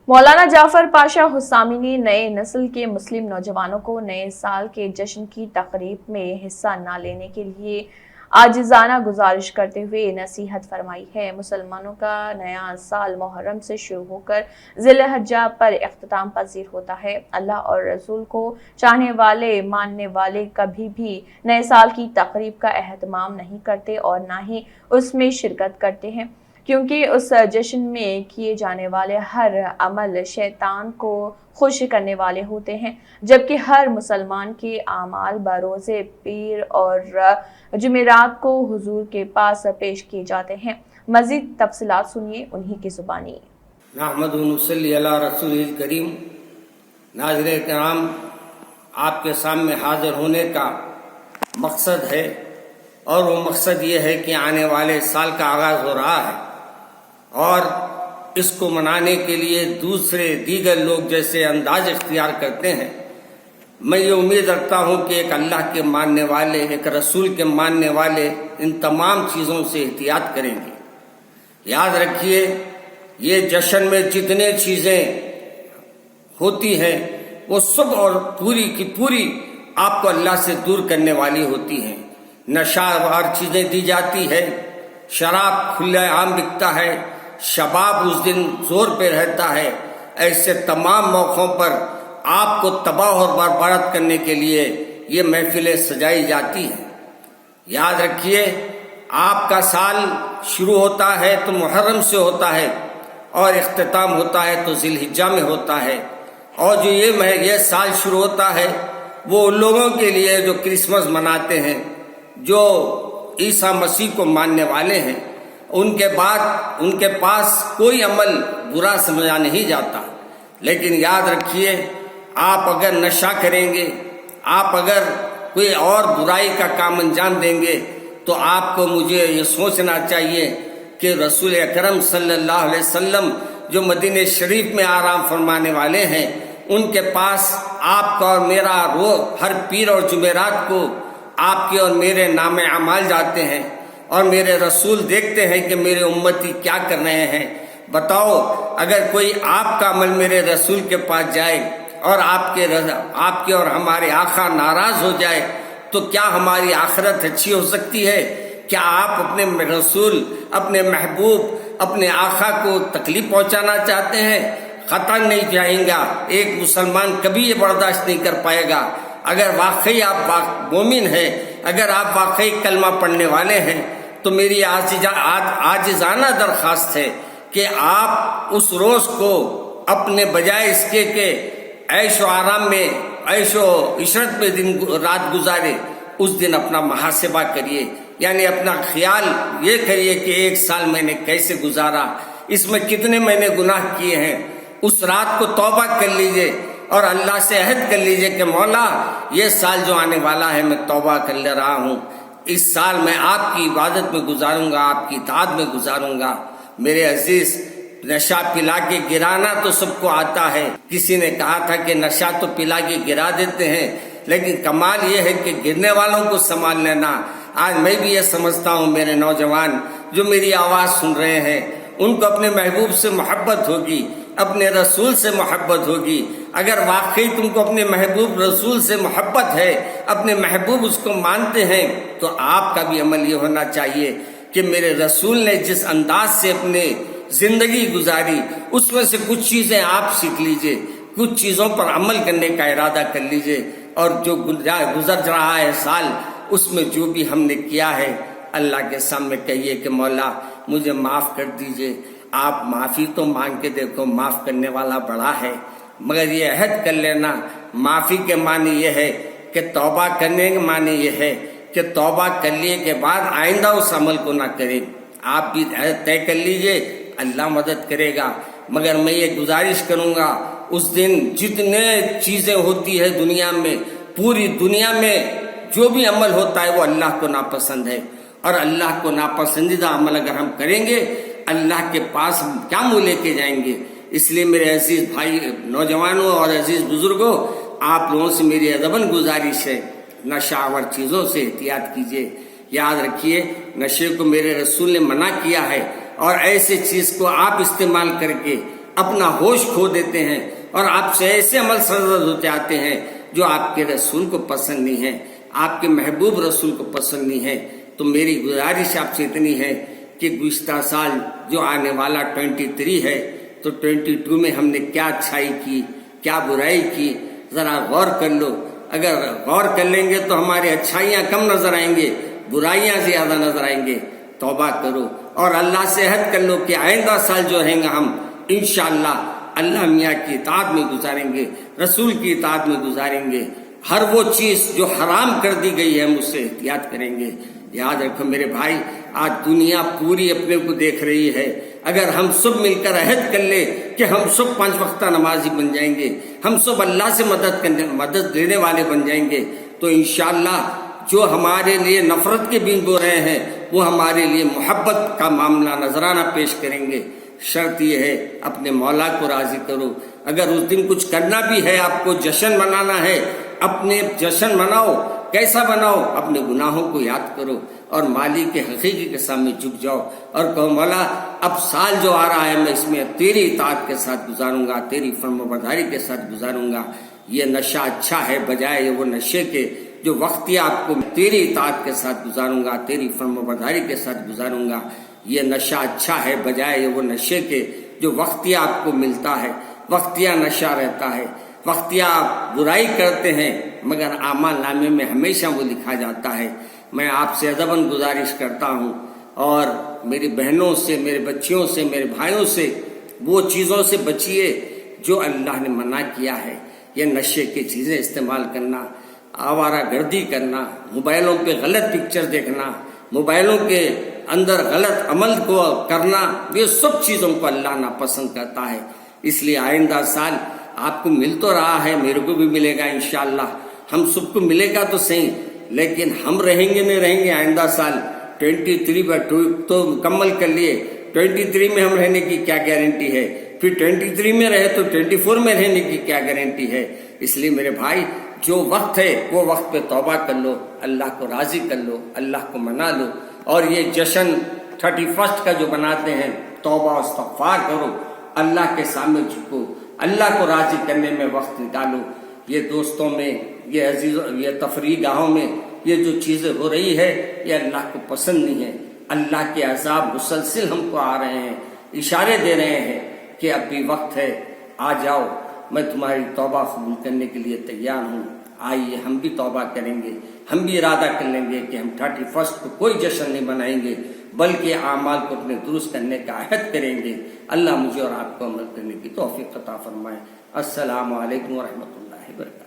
मौलाना जाफर पाशा हुसामी ने नए नस्ल के मुस्लिम नौजवानों को नए साल के जश्न की तकरीब में हिस्सा न लेने के लिए आजिज़ाना गुजारिश करते हुए नसीहत फरमाई है। मुसलमानों का नया साल मुहर्रम से शुरू होकर ज़िल-हज्जा पर इख्तिताम पजीर होता है। अल्लाह और रसूल को चाहने वाले मानने वाले कभी भी नए साल की तकरीब का एहतमाम नहीं करते और न ही उसमें शिरकत करते हैं, क्योंकि उस जश्न में किए जाने वाले हर अमल शैतान को खुश करने वाले होते हैं, जबकि हर मुसलमान के आमाल बरोज़े पीर और जुमेरात को हुजूर के पास पेश किए जाते हैं। मज़ीद तफसीलात सुनिए उन्हीं की ज़ुबानी। नहमदुहु व नसल्ली अला रसूलिल करीम। नाज़रीन किराम, आपके सामने हाजिर होने का मकसद है और वो मकसद ये है कि आने वाले साल का आगाज हो रहा है और इसको मनाने के लिए दीगर लोग जैसे अंदाज इख्तियार करते हैं। मैं ये उम्मीद रखता हूँ कि एक अल्लाह के मानने वाले, एक रसूल के मानने वाले इन तमाम चीज़ों से एहतियात करेंगे। याद रखिए, ये जश्न में जितने चीज़ें होती हैं वो सब और पूरी की पूरी आपको अल्लाह से दूर करने वाली होती हैं। नशावार चीज़ें दी जाती है, शराब खुलेआम बिकता है, शबाब उस दिन जोर पे रहता है। ऐसे तमाम मौक़ों पर आपको तबाह और बर्बाद करने के लिए ये महफिलें सजाई जाती हैं। याद रखिए, आपका साल शुरू होता है तो मुहर्रम से होता है और इख्तिताम होता है तो ज़िल-हिज्जा में होता है। और जो ये साल शुरू होता है वो उन लोगों के लिए जो क्रिसमस मनाते हैं, जो ईसा मसीह को मानने वाले हैं, उनके पास कोई अमल बुरा समझा नहीं जाता। लेकिन याद रखिए, आप अगर नशा करेंगे, आप अगर कोई और बुराई का काम अंजाम देंगे तो आपको मुझे ये सोचना चाहिए कि रसूल अकरम सल्लल्लाहु अलैहि वसल्लम जो मदीने शरीफ में आराम फरमाने वाले हैं, उनके पास आपका और मेरा हर पीर और जुमेरात को आपके और मेरे नामे अमाल जाते हैं और मेरे रसूल देखते हैं कि मेरे उम्मती क्या कर रहे हैं। बताओ, अगर कोई आपका अमल मेरे रसूल के पास जाए और आपके और हमारे आका नाराज हो जाए तो क्या हमारी आखिरत अच्छी हो सकती है? क्या आप अपने रसूल, अपने महबूब, अपने आका को तकलीफ पहुंचाना चाहते हैं? खतन नहीं चाहेगा। एक मुसलमान कभी ये बर्दाश्त नहीं कर पाएगा। अगर वाकई आप मोमिन हैं, अगर आप वाकई कलमा पढ़ने वाले हैं, तो मेरी आजिज़ाना दरख्वास्त है कि आप उस रोज को अपने बजाय इसके के ऐशो आराम में, ऐशो इशरत में दिन रात गुजारे, उस दिन अपना मुहासिबा करिए। यानी अपना ख्याल ये करिए कि एक साल मैंने कैसे गुजारा, इसमें कितने मैंने गुनाह किए हैं। उस रात को तौबा कर लीजिए और अल्लाह से अहद कर लीजिए कि मौला, ये साल जो आने वाला है मैं तौबा कर ले रहा हूँ, इस साल मैं आपकी इबादत में गुजारूंगा, आपकी इताअत में गुजारूंगा। मेरे अजीज, नशा पिला के गिराना तो सबको आता है। किसी ने कहा था कि नशा तो पिला के गिरा देते हैं, लेकिन कमाल ये है कि गिरने वालों को संभाल लेना। आज मैं भी ये समझता हूँ, मेरे नौजवान जो मेरी आवाज सुन रहे हैं, उनको अपने महबूब से मोहब्बत होगी, अपने रसूल से मोहब्बत होगी। अगर वाकई तुमको अपने महबूब रसूल से मोहब्बत है, अपने महबूब उसको मानते हैं, तो आपका भी अमल ये होना चाहिए कि मेरे रसूल ने जिस अंदाज से अपने जिंदगी गुजारी, उसमें से कुछ चीजें आप सीख लीजिए, कुछ चीजों पर अमल करने का इरादा कर लीजिए। और जो गुजर रहा है साल, उसमें जो भी हमने किया है, अल्लाह के सामने कहिए कि मौला मुझे माफ कर दीजिए। आप माफी तो मांग के देखो, माफ करने वाला बड़ा है। मगर ये अहद कर लेना, माफी के माने ये है कि तौबा करने के माने ये है कि तौबा कर लिए के बाद आइंदा उस अमल को ना करें। आप भी तय कर लीजिए, अल्लाह मदद करेगा। मगर मैं ये गुजारिश करूंगा, उस दिन जितने चीजें होती है दुनिया में, पूरी दुनिया में जो भी अमल होता है वो अल्लाह को नापसंद है। और अल्लाह को नापसंदीदा अमल अगर हम करेंगे, अल्लाह के पास हम क्या मुंह लेके जाएंगे? इसलिए मेरे अजीज भाई नौजवानों और अजीज बुजुर्गों, आप लोगों से मेरी अदबन गुजारिश है, नशावर चीजों से एहतियात कीजिए। याद रखिए, नशे को मेरे रसूल ने मना किया है और ऐसे चीज को आप इस्तेमाल करके اپنا ہوش کھو دیتے ہیں اور آپ سے ایسے عمل سرزد ہوتے آتے ہیں جو آپ کے رسول کو پسند نہیں ہے، آپ کے محبوب رسول کو پسند نہیں ہے۔ تو میری گزارش آپ سے اتنی ہے کہ گزشتہ سال جو آنے والا 23 ہے، تو 22 میں ہم نے کیا اچھائی کی، کیا برائی کی، ذرا غور کر لو۔ اگر غور کر لیں گے تو ہماری اچھائیاں کم نظر آئیں گے، برائیاں زیادہ نظر آئیں گے۔ توبہ کرو اور اللہ سے عہد کر لو کہ آئندہ سال جو رہیں گا ہم انشاءاللہ اللہ میاں کی اطاعت میں گزاریں گے، رسول کی اطاعت میں گزاریں گے۔ ہر وہ چیز جو حرام کر دی گئی ہے ہم اس سے احتیاط کریں گے۔ یاد رکھو میرے بھائی، آج دنیا پوری اپنے کو دیکھ رہی ہے۔ اگر ہم سب مل کر عہد کر لے کہ ہم سب 5 وقتہ نمازی بن جائیں گے، ہم سب اللہ سے مدد لینے والے بن جائیں گے، تو انشاءاللہ جو ہمارے لیے نفرت کے بیج بو رہے ہیں وہ ہمارے لیے محبت کا معاملہ نذرانہ پیش کریں گے۔ شرط یہ ہے اپنے مولا کو راضی کرو۔ اگر اس دن کچھ کرنا بھی ہے، آپ کو جشن منانا ہے، اپنے جشن مناؤ۔ کیسا بناؤ؟ اپنے گناہوں کو یاد کرو اور مالک کے حقیقی کے سامنے جھک جاؤ اور کہو مولا اب سال جو آ رہا ہے میں اس میں تیری اطاعت کے ساتھ گزاروں گا، تیری فرمانبرداری کے ساتھ گزاروں گا۔ یہ نشہ اچھا ہے بجائے وہ نشے کے جو وقتی آپ کو تیری اطاعت کے ساتھ گزاروں گا، تیری فرمانبرداری کے ساتھ گزاروں گا۔ یہ نشہ اچھا ہے بجائے وہ نشے کے جو وقتی آپ کو ملتا ہے، وقتیہ نشہ رہتا ہے، وقتیہ آپ برائی کرتے ہیں مگر اعمال نامے میں ہمیشہ وہ لکھا جاتا ہے۔ میں آپ سے ادباً گزارش کرتا ہوں اور میری بہنوں سے، میرے بچیوں سے، میرے بھائیوں سے وہ چیزوں سے بچیے جو اللہ نے منع کیا ہے۔ یہ نشے کی چیزیں استعمال کرنا، آوارہ گردی کرنا، موبائلوں پہ غلط پکچر دیکھنا، موبائلوں کے اندر غلط عمل کو کرنا، یہ سب چیزوں کو اللہ ناپسند کرتا ہے۔ اس لیے آئندہ سال آپ کو مل تو رہا ہے، میرے کو بھی ملے گا انشاءاللہ، ہم سب کو ملے گا تو صحیح، لیکن ہم رہیں گے نہیں رہیں گے آئندہ سال 23 تو مکمل کر لیے، 23 میں ہم رہنے کی کیا گارنٹی ہے؟ پھر 23 میں رہے تو 24 میں رہنے کی کیا گارنٹی ہے؟ اس لیے میرے بھائی جو وقت ہے وہ وقت پہ توبہ کر لو، اللہ کو راضی کر لو، اللہ کو منا لو، اور یہ جشن 31 کا جو مناتے ہیں توبہ و استغفار کرو، اللہ کے سامنے جھکو، اللہ کو راضی کرنے میں وقت نکالو۔ یہ دوستوں میں، یہ عزیزوں، یہ تفریح گاہوں میں یہ جو چیزیں ہو رہی ہے یہ اللہ کو پسند نہیں ہے۔ اللہ کے عذاب مسلسل ہم کو آ رہے ہیں، اشارے دے رہے ہیں کہ اب بھی وقت ہے، آ جاؤ، میں تمہاری توبہ قبول کرنے کے لیے تیار ہوں۔ آئیے ہم بھی توبہ کریں گے، ہم بھی ارادہ کر لیں گے کہ ہم 31 کو کوئی جشن نہیں منائیں گے بلکہ اعمال کو اپنے درست کرنے کا عہد کریں گے۔ اللہ مجھے اور آپ کو عمل کرنے کی توفیق عطا فرمائے۔ السلام علیکم ورحمۃ اللہ وبرکاتہ۔